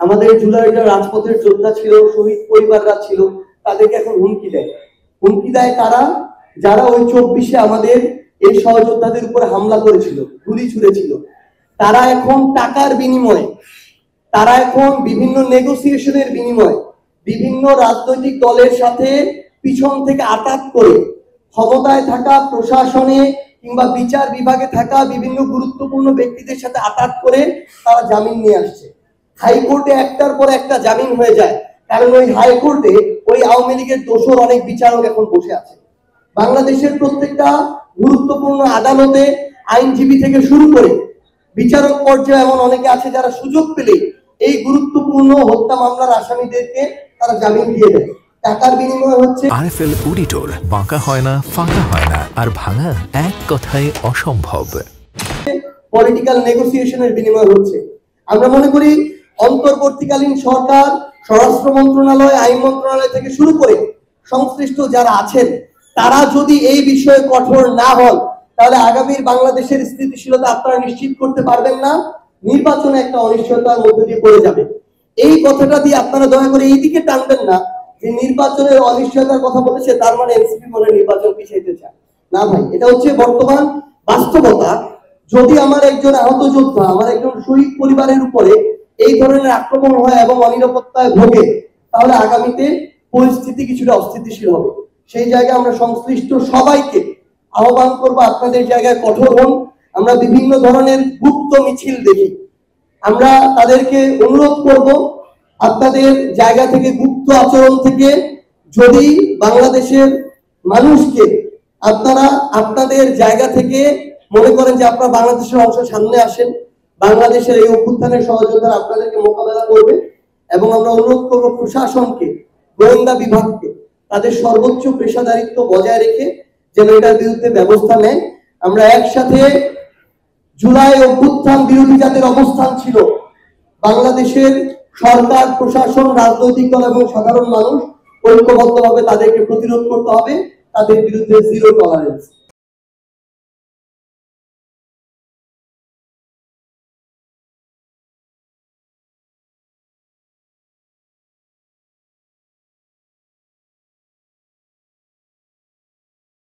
আমাদের জুলাইয়ের যারা রাজপথের যোদ্ধা ছিল, শহীদ পরিবাররা ছিল, তাদেরকে এখন হুমকি দেয়। হুমকি দেয় তারা যারা ওই 24-এ আমাদের এই সহযোদ্ধাদের উপর হামলা করেছিল, গুলি ছুড়েছিল। তারা এখন টাকার বিনিময়ে, তারা এখন বিভিন্ন নেগোসিয়েশনের বিনিময়ে বিভিন্ন রাজনৈতিক দলের সাথে পিছন থেকে আঘাত করে ক্ষমতায় থাকা প্রশাসনে কিংবা বিচার বিভাগে থাকা বিভিন্ন গুরুত্বপূর্ণ ব্যক্তিদের সাথে আঘাত করে তারা জামিন নিয়ে আসছে। হাইকোর্টে একটার পর একটা জামিন হয়ে যায়, কারণ ওই হাইকোর্টে ওই আওয়ামী লীগের দোষর অনেক বিচারক এখন বসে আছে। বাংলাদেশের প্রত্যেকটা গুরুত্বপূর্ণ আদালতে আইনজীবী থেকে শুরু করে বিচারক পর্যায়ে এমন অনেকে আছে যারা সুযোগ পেলে এই গুরুত্বপূর্ণ হত্যা মামলার আসামিদেরকে তারা জামিন দিয়ে দেয়। টাকার বিনিময় হচ্ছে আরএফএল অডিটর, বাঁকা হয় না, ফাঁকা হয় না, আর ভাঙা এক কথায় অসম্ভব। পলিটিক্যাল নেগোসিয়েশনের বিনিময় হচ্ছে। আমরা মনে করি অন্তর্বর্তীকালীন সরকার, স্বরাষ্ট্র মন্ত্রণালয়, আইন মন্ত্রণালয় থেকে শুরু করে সংশ্লিষ্ট যারা আছেন, তারা যদি এই বিষয়ে কঠোর না হন, তাহলে আগামীর বাংলাদেশের স্থিতিশীলতা আপনারা নিশ্চিত করতে পারবেন না। নির্বাচনে একটা অনিশ্চয়তার মধ্যে দিয়ে পড়ে যাবে। এই কথাটা দিয়ে আপনারা দয়া করে এইদিকে টানবেন না যে নির্বাচনের অনিশ্চয়তার কথা বলেছে তার মানে এনসিপি মনে নির্বাচন পিছাইতে চায় না। ভাই, এটা হচ্ছে বর্তমান বাস্তবতা। যদি আমার একজন আহত যোদ্ধা, আমার একজন শহীদ পরিবারের উপরে এই ধরনের আক্রমণ হয় এবং অনিরাপত্তায় ভোগে, তাহলে আগামীতে পরিস্থিতি কিছুটা অস্থিতিশীল হবে। সেই জায়গায় আমরা সংশ্লিষ্ট সবাইকে আহ্বান করবো, আপনাদের জায়গায় কঠোর হন। আমরা বিভিন্ন ধরনের গুপ্ত মিছিল দেখি, আমরা তাদেরকে অনুরোধ করব আপনাদের জায়গা থেকে, গুপ্ত আচরণ থেকে যদি বাংলাদেশের মানুষকে আপনারা আপনাদের জায়গা থেকে মনে করেন যে আপনারা বাংলাদেশের অংশ, সামনে আসেন, বাংলাদেশের এই অভ্যুত্থানের সহযোগিতা আপনাদেরকে মোকাবেলা করবে। এবং আমরা অনুরোধ করব প্রশাসনকে, গোয়েন্দা বিভাগকে তাদের সর্বোচ্চ পেশাদারিত্ব বজায় রেখে যেন এটার বিরুদ্ধে ব্যবস্থা নেয়। আমরা একসাথে জুলাই অভ্যুত্থান বিরোধী যাদের অবস্থান ছিল, বাংলাদেশের সরকার, প্রশাসন, রাজনৈতিক দল এবং সাধারণ মানুষ ঐক্যবদ্ধভাবে তাদেরকে প্রতিরোধ করতে হবে। তাদের বিরুদ্ধে জিরো টলারেন্স।